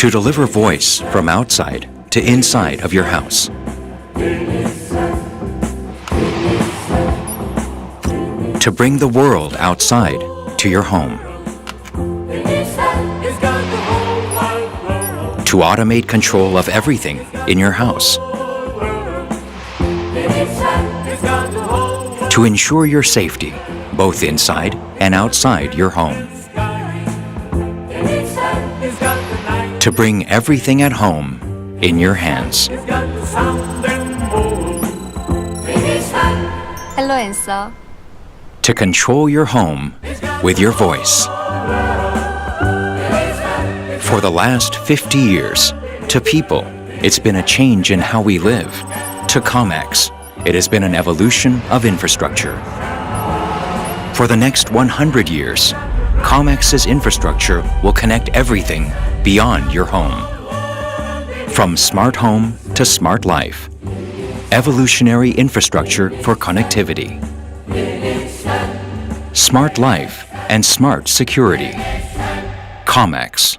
to deliver voice from outside to inside of your house. To bring the world outside to your home. To automate control of everything in your house. To ensure your safety, both inside and outside your home. To bring everything at home in your hands. Hello, Ansel. To control your home with your voice. For the last 50 years, to people, it's been a change in how we live. To COMMAX, it has been an evolution of infrastructure. For the next 100 years, COMMAX's infrastructure will connect everything beyond your home. From smart home to smart life. Evolutionary infrastructure for connectivity. Smart life and smart security. COMMAX.